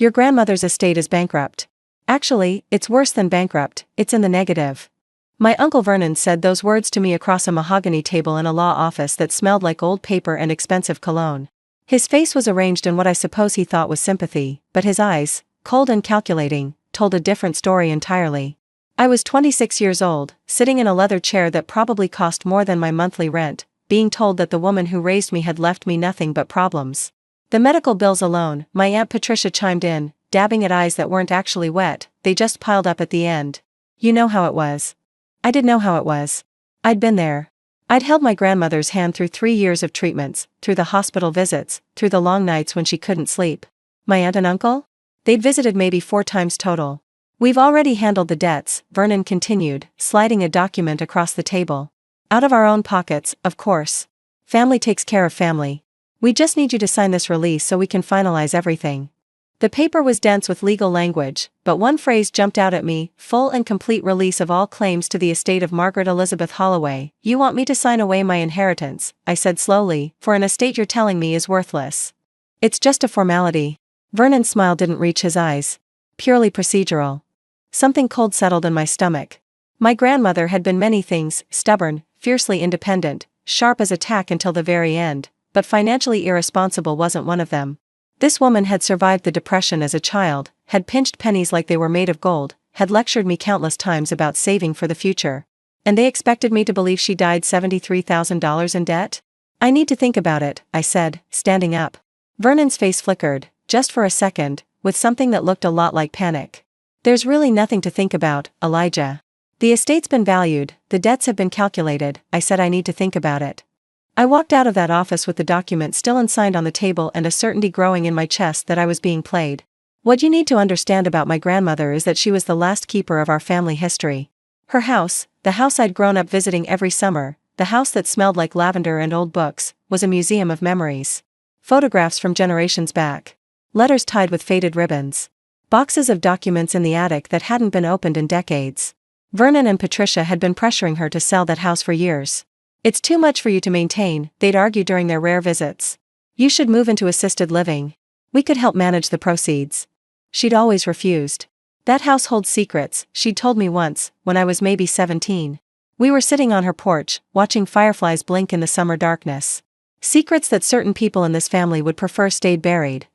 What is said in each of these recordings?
Your grandmother's estate is bankrupt. Actually, it's worse than bankrupt, it's in the negative. My Uncle Vernon said those words to me across a mahogany table in a law office that smelled like old paper and expensive cologne. His face was arranged in what I suppose he thought was sympathy, but his eyes, cold and calculating, told a different story entirely. I was 26 years old, sitting in a leather chair that probably cost more than my monthly rent, being told that the woman who raised me had left me nothing but problems. The medical bills alone, my Aunt Patricia chimed in, dabbing at eyes that weren't actually wet, they just piled up at the end. You know how it was. I did know how it was. I'd been there. I'd held my grandmother's hand through 3 years of treatments, through the hospital visits, through the long nights when she couldn't sleep. My aunt and uncle? They'd visited maybe 4 times total. We've already handled the debts, Vernon continued, sliding a document across the table. Out of our own pockets, of course. Family takes care of family. We just need you to sign this release so we can finalize everything. The paper was dense with legal language, but one phrase jumped out at me: full and complete release of all claims to the estate of Margaret Elizabeth Holloway. You want me to sign away my inheritance, I said slowly, for an estate you're telling me is worthless. It's just a formality. Vernon's smile didn't reach his eyes. Purely procedural. Something cold settled in my stomach. My grandmother had been many things: stubborn, fiercely independent, sharp as a tack until the very end, but financially irresponsible wasn't one of them. This woman had survived the Depression as a child, had pinched pennies like they were made of gold, had lectured me countless times about saving for the future. And they expected me to believe she died $73,000 in debt? I need to think about it, I said, standing up. Vernon's face flickered, just for a second, with something that looked a lot like panic. There's really nothing to think about, Elijah. The estate's been valued, the debts have been calculated, I said. I need to think about it. I walked out of that office with the document still unsigned on the table and a certainty growing in my chest that I was being played. What you need to understand about my grandmother is that she was the last keeper of our family history. Her house, the house I'd grown up visiting every summer, the house that smelled like lavender and old books, was a museum of memories. Photographs from generations back. Letters tied with faded ribbons. Boxes of documents in the attic that hadn't been opened in decades. Vernon and Patricia had been pressuring her to sell that house for years. It's too much for you to maintain, they'd argue during their rare visits. You should move into assisted living. We could help manage the proceeds. She'd always refused. That house holds secrets, she'd told me once, when I was maybe 17. We were sitting on her porch, watching fireflies blink in the summer darkness. Secrets that certain people in this family would prefer stayed buried.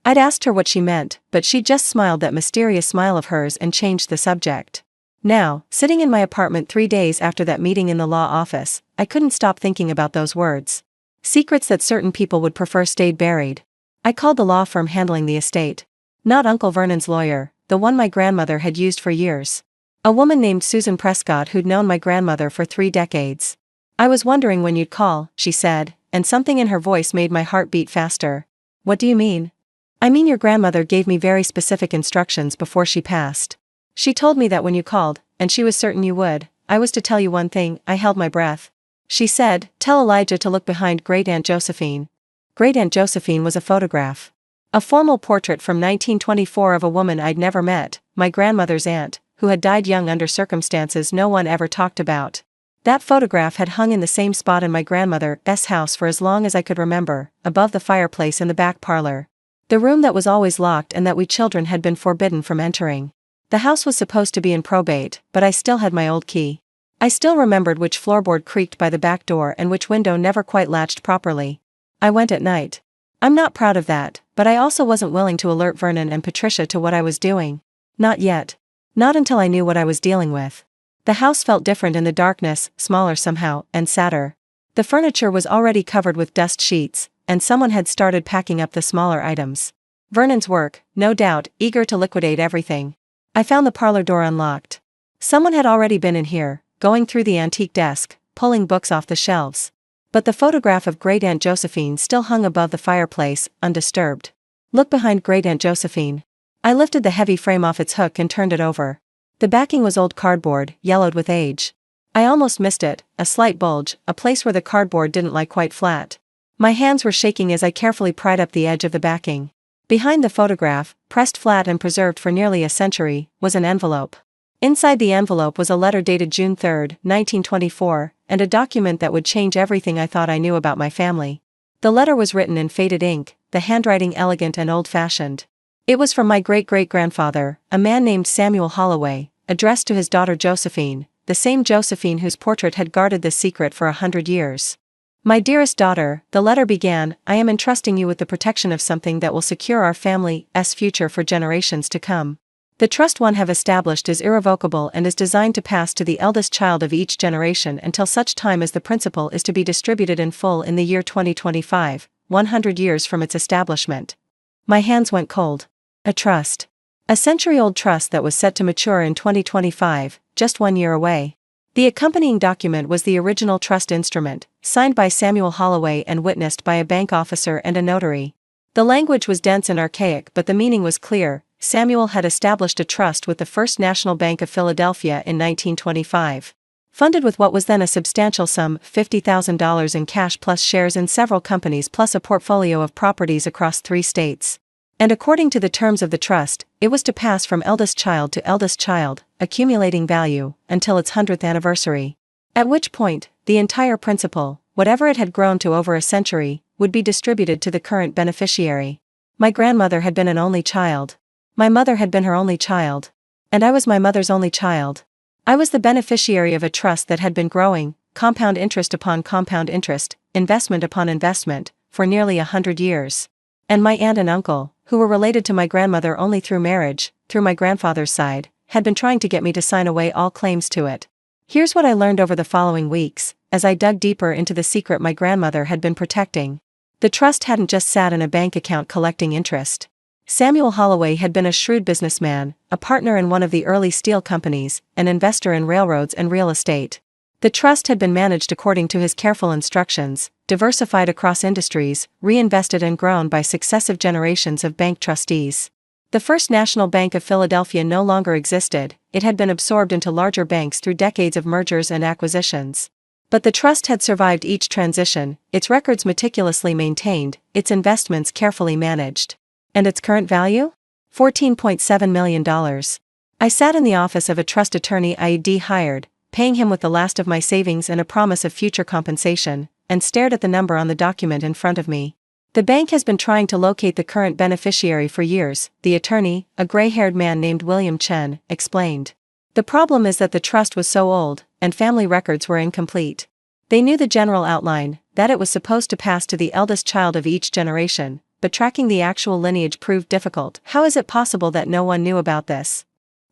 I'd asked her what she meant, but she'd just smiled that mysterious smile of hers and changed the subject. Now, sitting in my apartment 3 days after that meeting in the law office, I couldn't stop thinking about those words. Secrets that certain people would prefer stayed buried. I called the law firm handling the estate. Not Uncle Vernon's lawyer, the one my grandmother had used for years. A woman named Susan Prescott who'd known my grandmother for 3 decades. I was wondering when you'd call, she said, and something in her voice made my heart beat faster. What do you mean? I mean your grandmother gave me very specific instructions before she passed. She told me that when you called, and she was certain you would, I was to tell you one thing. I held my breath. She said, tell Elijah to look behind Great Aunt Josephine. Great Aunt Josephine was a photograph. A formal portrait from 1924 of a woman I'd never met, my grandmother's aunt, who had died young under circumstances no one ever talked about. That photograph had hung in the same spot in my grandmother's house for as long as I could remember, above the fireplace in the back parlor. The room that was always locked and that we children had been forbidden from entering. The house was supposed to be in probate, but I still had my old key. I still remembered which floorboard creaked by the back door and which window never quite latched properly. I went at night. I'm not proud of that, but I also wasn't willing to alert Vernon and Patricia to what I was doing. Not yet. Not until I knew what I was dealing with. The house felt different in the darkness, smaller somehow, and sadder. The furniture was already covered with dust sheets, and someone had started packing up the smaller items. Vernon's work, no doubt, eager to liquidate everything. I found the parlor door unlocked. Someone had already been in here, going through the antique desk, pulling books off the shelves. But the photograph of Great Aunt Josephine still hung above the fireplace, undisturbed. Look behind Great Aunt Josephine. I lifted the heavy frame off its hook and turned it over. The backing was old cardboard, yellowed with age. I almost missed it, a slight bulge, a place where the cardboard didn't lie quite flat. My hands were shaking as I carefully pried up the edge of the backing. Behind the photograph, pressed flat and preserved for nearly a century, was an envelope. Inside the envelope was a letter dated June 3, 1924, and a document that would change everything I thought I knew about my family. The letter was written in faded ink, the handwriting elegant and old-fashioned. It was from my great-great-grandfather, a man named Samuel Holloway, addressed to his daughter Josephine, the same Josephine whose portrait had guarded this secret for 100 years. My dearest daughter, the letter began, I am entrusting you with the protection of something that will secure our family's future for generations to come. The trust one have established is irrevocable and is designed to pass to the eldest child of each generation until such time as the principal is to be distributed in full in the year 2025, 100 years from its establishment. My hands went cold. A trust. A century-old trust that was set to mature in 2025, just 1 year away. The accompanying document was the original trust instrument, signed by Samuel Holloway and witnessed by a bank officer and a notary. The language was dense and archaic, but the meaning was clear. Samuel had established a trust with the First National Bank of Philadelphia in 1925. Funded with what was then a substantial sum, $50,000 in cash plus shares in several companies plus a portfolio of properties across 3 states. And according to the terms of the trust, it was to pass from eldest child to eldest child, accumulating value, until its 100th anniversary. At which point, the entire principal, whatever it had grown to over a century, would be distributed to the current beneficiary. My grandmother had been an only child. My mother had been her only child. And I was my mother's only child. I was the beneficiary of a trust that had been growing, compound interest upon compound interest, investment upon investment, for nearly 100 years. And my aunt and uncle, who were related to my grandmother only through marriage, through my grandfather's side, had been trying to get me to sign away all claims to it. Here's what I learned over the following weeks, as I dug deeper into the secret my grandmother had been protecting. The trust hadn't just sat in a bank account collecting interest. Samuel Holloway had been a shrewd businessman, a partner in one of the early steel companies, an investor in railroads and real estate. The trust had been managed according to his careful instructions, diversified across industries, reinvested and grown by successive generations of bank trustees. The First National Bank of Philadelphia no longer existed, it had been absorbed into larger banks through decades of mergers and acquisitions. But the trust had survived each transition, its records meticulously maintained, its investments carefully managed. And its current value? $14.7 million. I sat in the office of a trust attorney I'd hired, paying him with the last of my savings and a promise of future compensation, and stared at the number on the document in front of me. The bank has been trying to locate the current beneficiary for years, the attorney, a gray-haired man named William Chen, explained. The problem is that the trust was so old, and family records were incomplete. They knew the general outline, that it was supposed to pass to the eldest child of each generation, but tracking the actual lineage proved difficult. How is it possible that no one knew about this?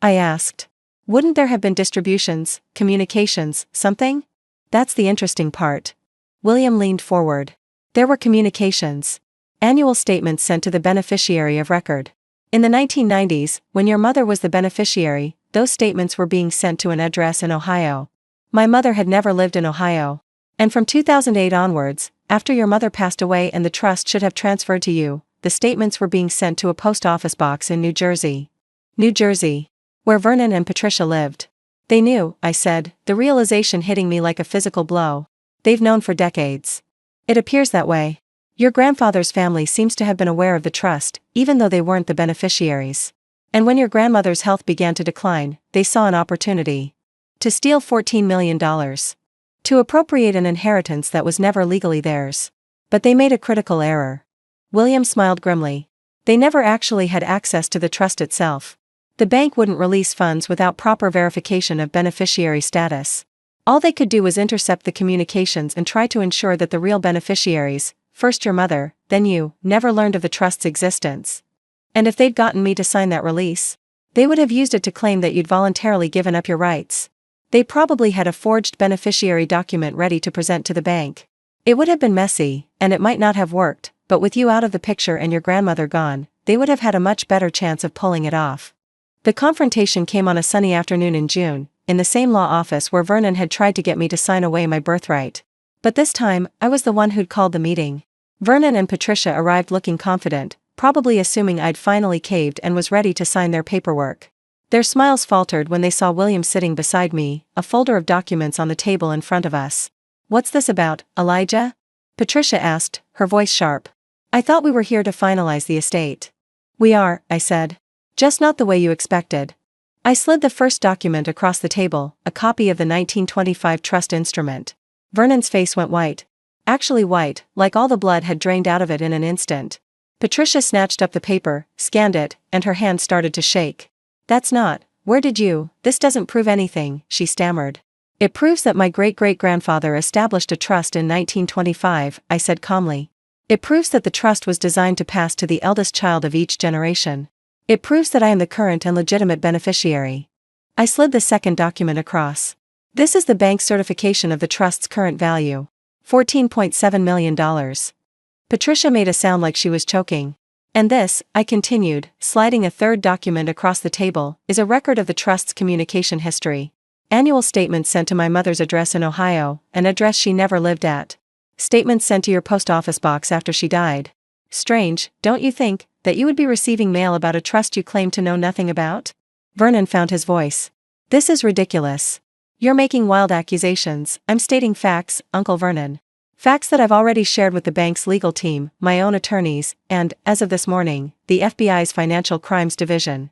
I asked. Wouldn't there have been distributions, communications, something? That's the interesting part. William leaned forward. There were communications. Annual statements sent to the beneficiary of record. In the 1990s, when your mother was the beneficiary, those statements were being sent to an address in Ohio. My mother had never lived in Ohio. And from 2008 onwards, after your mother passed away and the trust should have transferred to you, the statements were being sent to a post office box in New Jersey. New Jersey. Where Vernon and Patricia lived. They knew, I said, the realization hitting me like a physical blow. They've known for decades. It appears that way. Your grandfather's family seems to have been aware of the trust, even though they weren't the beneficiaries. And when your grandmother's health began to decline, they saw an opportunity. To steal $14 million. To appropriate an inheritance that was never legally theirs. But they made a critical error. William smiled grimly. They never actually had access to the trust itself. The bank wouldn't release funds without proper verification of beneficiary status. All they could do was intercept the communications and try to ensure that the real beneficiaries, first your mother, then you, never learned of the trust's existence. And if they'd gotten me to sign that release, they would have used it to claim that you'd voluntarily given up your rights. They probably had a forged beneficiary document ready to present to the bank. It would have been messy, and it might not have worked, but with you out of the picture and your grandmother gone, they would have had a much better chance of pulling it off. The confrontation came on a sunny afternoon in June, in the same law office where Vernon had tried to get me to sign away my birthright. But this time, I was the one who'd called the meeting. Vernon and Patricia arrived looking confident, probably assuming I'd finally caved and was ready to sign their paperwork. Their smiles faltered when they saw William sitting beside me, a folder of documents on the table in front of us. What's this about, Elijah? Patricia asked, her voice sharp. I thought we were here to finalize the estate. We are, I said. Just not the way you expected. I slid the first document across the table, a copy of the 1925 trust instrument. Vernon's face went white. Actually white, like all the blood had drained out of it in an instant. Patricia snatched up the paper, scanned it, and her hand started to shake. This doesn't prove anything, she stammered. It proves that my great-great-grandfather established a trust in 1925, I said calmly. It proves that the trust was designed to pass to the eldest child of each generation. It proves that I am the current and legitimate beneficiary. I slid the second document across. This is the bank's certification of the trust's current value. $14.7 million. Patricia made a sound like she was choking. And this, I continued, sliding a third document across the table, is a record of the trust's communication history. Annual statements sent to my mother's address in Ohio, an address she never lived at. Statements sent to your post office box after she died. Strange, don't you think, that you would be receiving mail about a trust you claim to know nothing about? Vernon found his voice. This is ridiculous. You're making wild accusations. I'm stating facts, Uncle Vernon. Facts that I've already shared with the bank's legal team, my own attorneys, and, as of this morning, the FBI's Financial Crimes Division.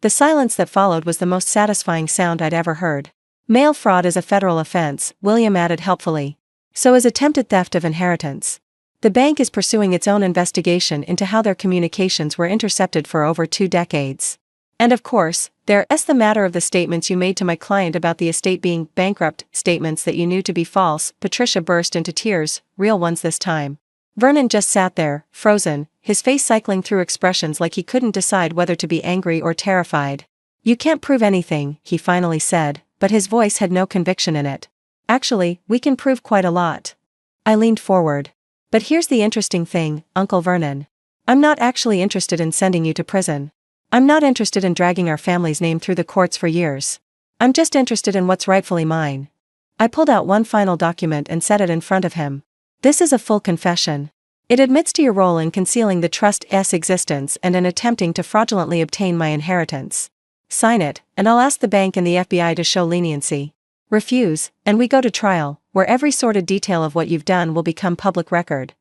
The silence that followed was the most satisfying sound I'd ever heard. Mail fraud is a federal offense, William added helpfully. So is attempted theft of inheritance. The bank is pursuing its own investigation into how their communications were intercepted for over 2 decades. And of course, there's the matter of the statements you made to my client about the estate being bankrupt, statements that you knew to be false. Patricia burst into tears, real ones this time. Vernon just sat there, frozen, his face cycling through expressions like he couldn't decide whether to be angry or terrified. You can't prove anything, he finally said, but his voice had no conviction in it. Actually, we can prove quite a lot. I leaned forward. But here's the interesting thing, Uncle Vernon. I'm not actually interested in sending you to prison. I'm not interested in dragging our family's name through the courts for years. I'm just interested in what's rightfully mine. I pulled out one final document and set it in front of him. This is a full confession. It admits to your role in concealing the trust's existence and in attempting to fraudulently obtain my inheritance. Sign it, and I'll ask the bank and the FBI to show leniency. Refuse, and we go to trial, where every sordid detail of what you've done will become public record.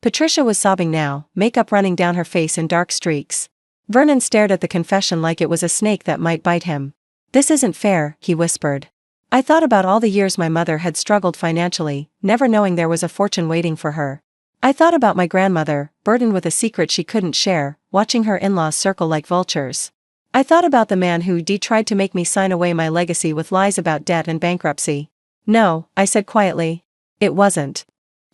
Patricia was sobbing now, makeup running down her face in dark streaks. Vernon stared at the confession like it was a snake that might bite him. This isn't fair, he whispered. I thought about all the years my mother had struggled financially, never knowing there was a fortune waiting for her. I thought about my grandmother, burdened with a secret she couldn't share, watching her in-laws circle like vultures. I thought about the man who tried to make me sign away my legacy with lies about debt and bankruptcy. No, I said quietly. It wasn't.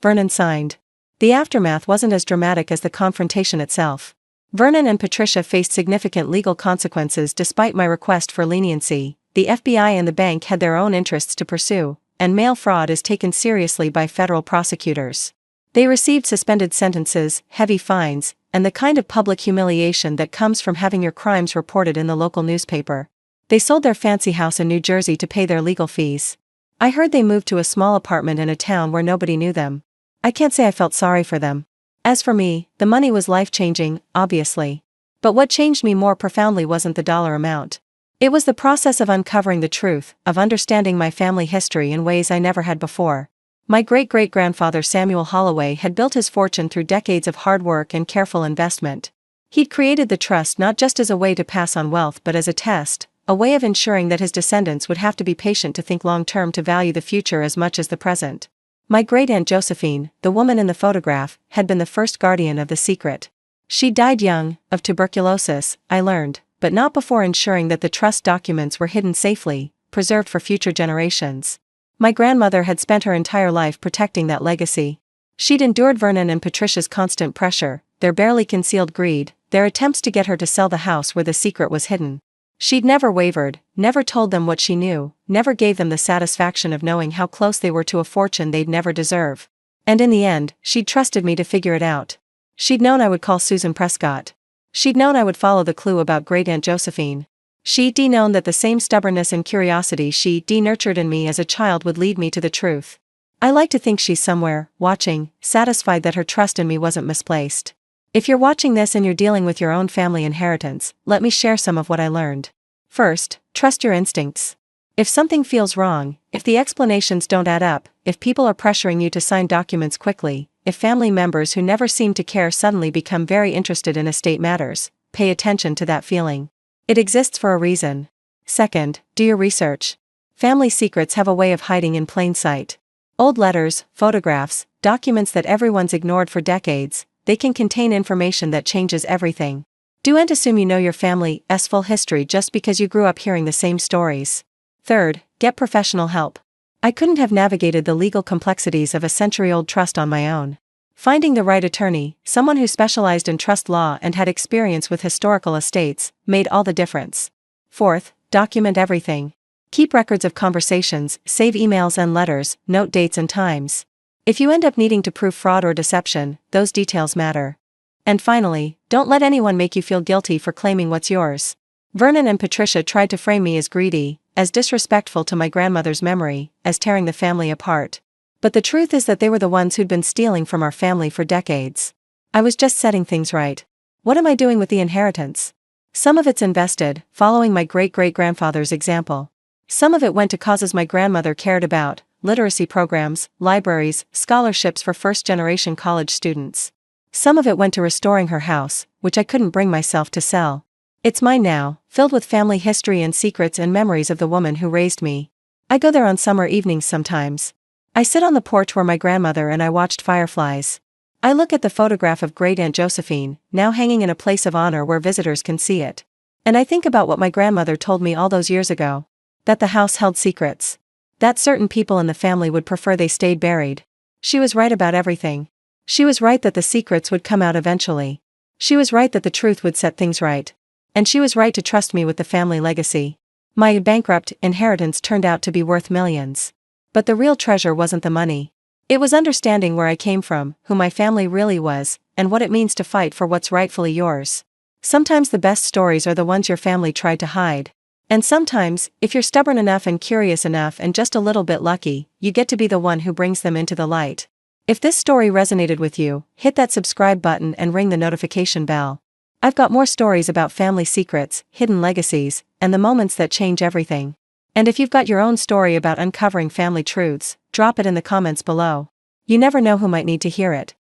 Vernon signed. The aftermath wasn't as dramatic as the confrontation itself. Vernon and Patricia faced significant legal consequences despite my request for leniency. The FBI and the bank had their own interests to pursue, and mail fraud is taken seriously by federal prosecutors. They received suspended sentences, heavy fines, and the kind of public humiliation that comes from having your crimes reported in the local newspaper. They sold their fancy house in New Jersey to pay their legal fees. I heard they moved to a small apartment in a town where nobody knew them. I can't say I felt sorry for them. As for me, the money was life-changing, obviously. But what changed me more profoundly wasn't the dollar amount. It was the process of uncovering the truth, of understanding my family history in ways I never had before. My great-great-grandfather Samuel Holloway had built his fortune through decades of hard work and careful investment. He'd created the trust not just as a way to pass on wealth but as a test, a way of ensuring that his descendants would have to be patient to think long-term to value the future as much as the present. My great-aunt Josephine, the woman in the photograph, had been the first guardian of the secret. She died young, of tuberculosis, I learned, but not before ensuring that the trust documents were hidden safely, preserved for future generations. My grandmother had spent her entire life protecting that legacy. She'd endured Vernon and Patricia's constant pressure, their barely concealed greed, their attempts to get her to sell the house where the secret was hidden. She'd never wavered, never told them what she knew, never gave them the satisfaction of knowing how close they were to a fortune they'd never deserve. And in the end, she'd trusted me to figure it out. She'd known I would call Susan Prescott. She'd known I would follow the clue about Great-Aunt Josephine. She'd known that the same stubbornness and curiosity she'd nurtured in me as a child would lead me to the truth. I like to think she's somewhere, watching, satisfied that her trust in me wasn't misplaced. If you're watching this and you're dealing with your own family inheritance, let me share some of what I learned. First, trust your instincts. If something feels wrong, if the explanations don't add up, if people are pressuring you to sign documents quickly, if family members who never seem to care suddenly become very interested in estate matters, pay attention to that feeling. It exists for a reason. Second, do your research. Family secrets have a way of hiding in plain sight. Old letters, photographs, documents that everyone's ignored for decades, they can contain information that changes everything. Don't assume you know your family's full history just because you grew up hearing the same stories. Third, get professional help. I couldn't have navigated the legal complexities of a century-old trust on my own. Finding the right attorney, someone who specialized in trust law and had experience with historical estates, made all the difference. Fourth, document everything. Keep records of conversations, save emails and letters, note dates and times. If you end up needing to prove fraud or deception, those details matter. And finally, don't let anyone make you feel guilty for claiming what's yours. Vernon and Patricia tried to frame me as greedy, as disrespectful to my grandmother's memory, as tearing the family apart. But the truth is that they were the ones who'd been stealing from our family for decades. I was just setting things right. What am I doing with the inheritance? Some of it's invested, following my great-great-grandfather's example. Some of it went to causes my grandmother cared about, literacy programs, libraries, scholarships for first-generation college students. Some of it went to restoring her house, which I couldn't bring myself to sell. It's mine now, filled with family history and secrets and memories of the woman who raised me. I go there on summer evenings sometimes. I sit on the porch where my grandmother and I watched fireflies. I look at the photograph of Great-Aunt Josephine, now hanging in a place of honor where visitors can see it. And I think about what my grandmother told me all those years ago. That the house held secrets. That certain people in the family would prefer they stayed buried. She was right about everything. She was right that the secrets would come out eventually. She was right that the truth would set things right. And she was right to trust me with the family legacy. My bankrupt inheritance turned out to be worth millions. But the real treasure wasn't the money. It was understanding where I came from, who my family really was, and what it means to fight for what's rightfully yours. Sometimes the best stories are the ones your family tried to hide. And sometimes, if you're stubborn enough and curious enough and just a little bit lucky, you get to be the one who brings them into the light. If this story resonated with you, hit that subscribe button and ring the notification bell. I've got more stories about family secrets, hidden legacies, and the moments that change everything. And if you've got your own story about uncovering family truths, drop it in the comments below. You never know who might need to hear it.